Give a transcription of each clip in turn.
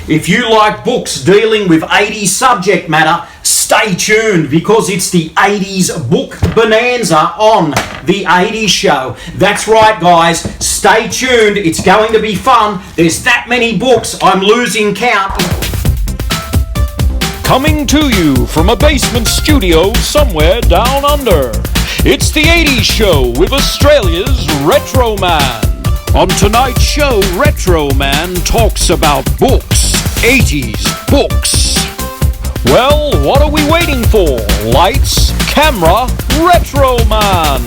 If you like books dealing with 80s subject matter, stay tuned because it's the 80s book bonanza on the 80s show. That's right, guys. Stay tuned. It's going to be fun. There's that many books, I'm losing count. Coming to you from a basement studio somewhere down under. It's the 80s show with Australia's Retro Man. On tonight's show, Retro Man talks about books. 80s books. Well, what are we waiting for? Lights, camera, Retro Man.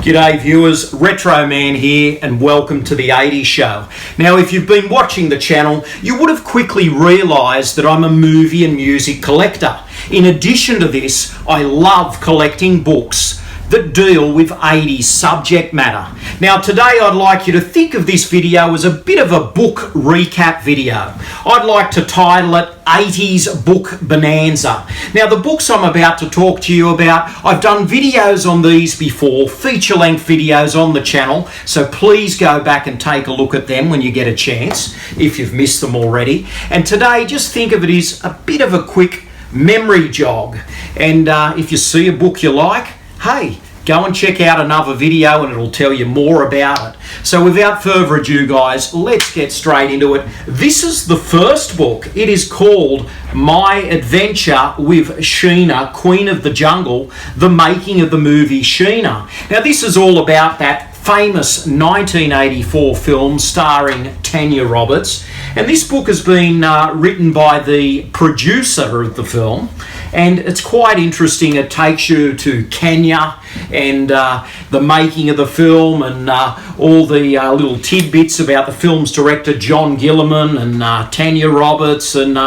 G'day viewers, Retro Man here and welcome to the 80s show. Now if you've been watching the channel, you would have quickly realised that I'm a movie and music collector. In addition to this, I love collecting books that deal with 80s subject matter. Now today I'd like you to think of this video as a bit of a book recap video. I'd like to title it 80s Book Bonanza. Now the books I'm about to talk to you about, I've done videos on these before, feature-length videos on the channel, so please go back and take a look at them when you get a chance, if you've missed them already. And today just think of it as a bit of a quick memory jog. And if you see a book you like, hey, go and check out another video and it'll tell you more about it. So without further ado, guys, let's get straight into it. This is the first book. It is called My Adventure with Sheila, Queen of the Jungle, the making of the movie Sheila. Now this is all about that famous 1984 film starring Tanya Roberts. And this book has been written by the producer of the film, and it's quite interesting. It takes you to Kenya and the making of the film and all the little tidbits about the film's director John Gilliman and Tanya Roberts and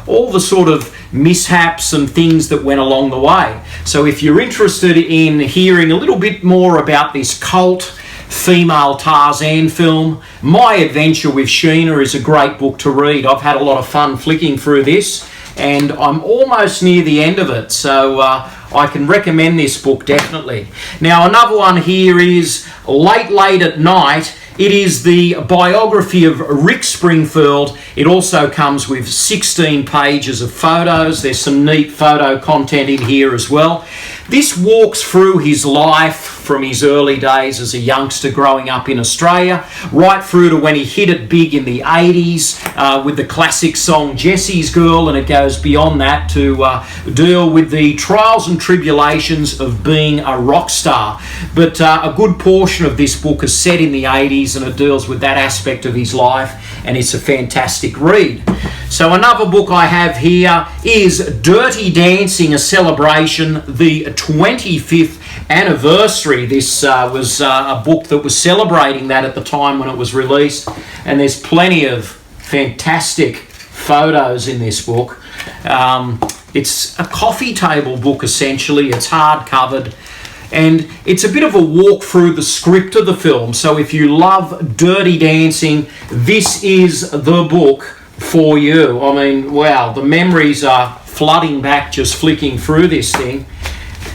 all the sort of mishaps and things that went along the way. So if you're interested in hearing a little bit more about this cult female Tarzan film, My Adventure with Sheila is a great book to read. I've had a lot of fun flicking through this and I'm almost near the end of it, so I can recommend this book definitely. Now another one here is Late at Night. It is the biography of Rick Springfield. It also comes with 16 pages of photos. There's some neat photo content in here as well. This walks through his life from his early days as a youngster growing up in Australia, right through to when he hit it big in the 80s with the classic song Jessie's Girl, and it goes beyond that to deal with the trials and tribulations of being a rock star. But a good portion of this book is set in the 80s and it deals with that aspect of his life, and it's a fantastic read. So another book I have here is Dirty Dancing, a celebration, the 25th anniversary. This was a book that was celebrating that at the time when it was released, and there's plenty of fantastic photos in this book. It's a coffee table book essentially. It's hard covered and it's a bit of a walk through the script of the film. So if you love Dirty Dancing, this is the book for you. I mean, wow, the memories are flooding back just flicking through this thing.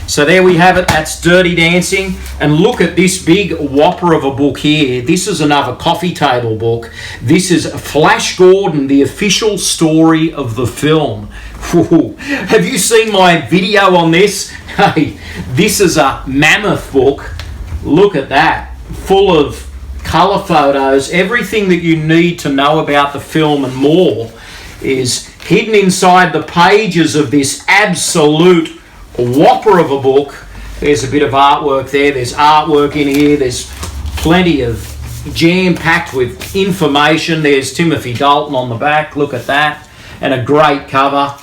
So there we have it, that's Dirty Dancing. And look at this big whopper of a book here. This is another coffee table book. This is Flash Gordon, the official story of the film. Whew. Have you seen my video on this? Hey, this is a mammoth book. Look at that, full of colour photos. Everything that you need to know about the film and more is hidden inside the pages of this absolute whopper of a book. There's a bit of artwork there. There's artwork in here. There's plenty of jam-packed with information. There's Timothy Dalton on the back. Look at that. And a great cover.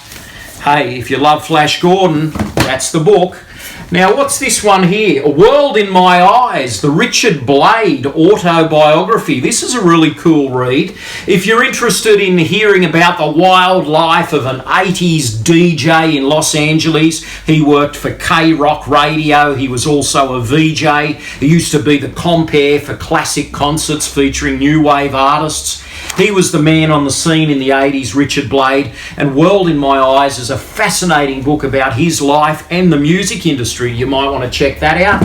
Hey, if you love Flash Gordon, that's the book. Now, what's this one here? A World in My Eyes, the Richard Blade autobiography. This is a really cool read. If you're interested in hearing about the wild life of an 80s DJ in Los Angeles, he worked for K-Rock Radio. He was also a VJ. He used to be the compere for classic concerts featuring new wave artists. He was the man on the scene in the 80s, Richard Blade, and World in My Eyes is a fascinating book about his life and the music industry. You might want to check that out.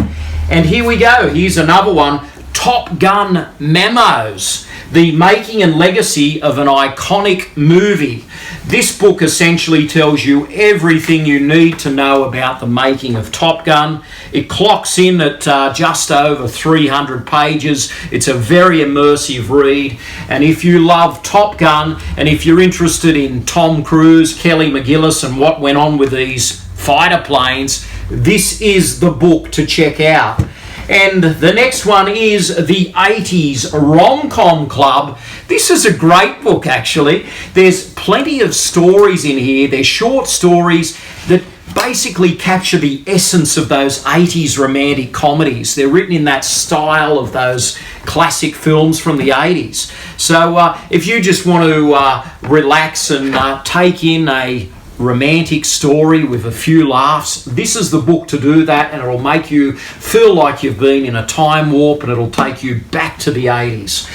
And here we go. Here's another one, Top Gun Memos, the making and legacy of an iconic movie. This book essentially tells you everything you need to know about the making of Top Gun. It clocks in at just over 300 pages. It's a very immersive read. And if you love Top Gun, and if you're interested in Tom Cruise, Kelly McGillis, and what went on with these fighter planes, this is the book to check out. And the next one is the 80s Rom-Com Club. This is a great book, actually. There's plenty of stories in here. They're short stories that basically capture the essence of those 80s romantic comedies. They're written in that style of those classic films from the 80s. So if you just want to relax and take in a romantic story with a few laughs, this is the book to do that, and it'll make you feel like you've been in a time warp, and it'll take you back to the 80s.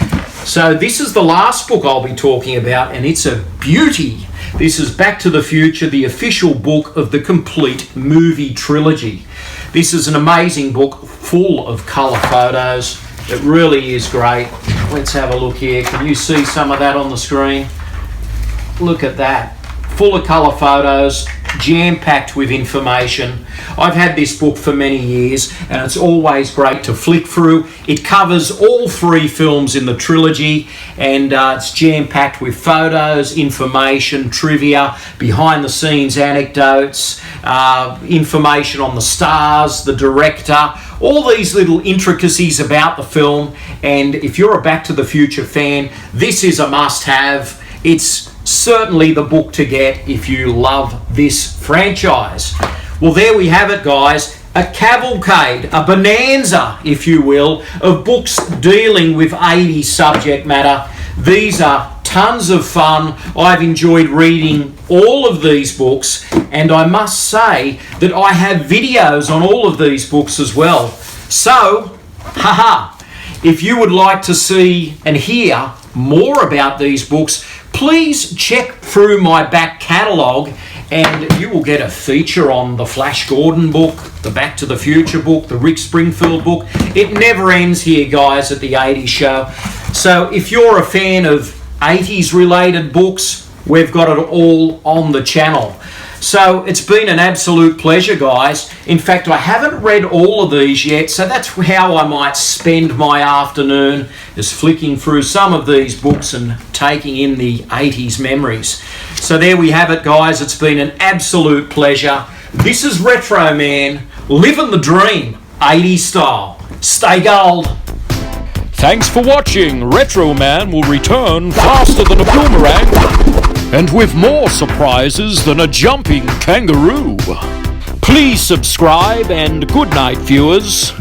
So this is the last book I'll be talking about, and it's a beauty. This is Back to the Future, the official book of the complete movie trilogy. This is an amazing book full of colour photos. It really is great. Let's have a look here. Can you see some of that on the screen? Look at that. Full of colour photos, jam-packed with information. I've had this book for many years, and it's always great to flick through. It covers all 3 films in the trilogy, and it's jam-packed with photos, information, trivia, behind-the-scenes anecdotes, information on the stars, the director, all these little intricacies about the film. And if you're a Back to the Future fan, this is a must-have. It's certainly the book to get if you love this franchise. Well, there we have it, guys. A cavalcade, a bonanza, if you will, of books dealing with 80s subject matter. These are tons of fun. I've enjoyed reading all of these books, and I must say that I have videos on all of these books as well. So, if you would like to see and hear more about these books, please check through my back catalogue, and you will get a feature on the Flash Gordon book, the Back to the Future book, the Rick Springfield book. It never ends here, guys, at the 80s show. So if you're a fan of 80s related books, we've got it all on the channel. So it's been an absolute pleasure, guys. In fact, I haven't read all of these yet, so that's how I might spend my afternoon, is flicking through some of these books and taking in the 80s memories. So there we have it, guys. It's been an absolute pleasure. This is Retro Man, living the dream, 80s style. Stay gold. Thanks for watching. Retro Man will return faster than a boomerang and with more surprises than a jumping kangaroo. Please subscribe, and good night, viewers.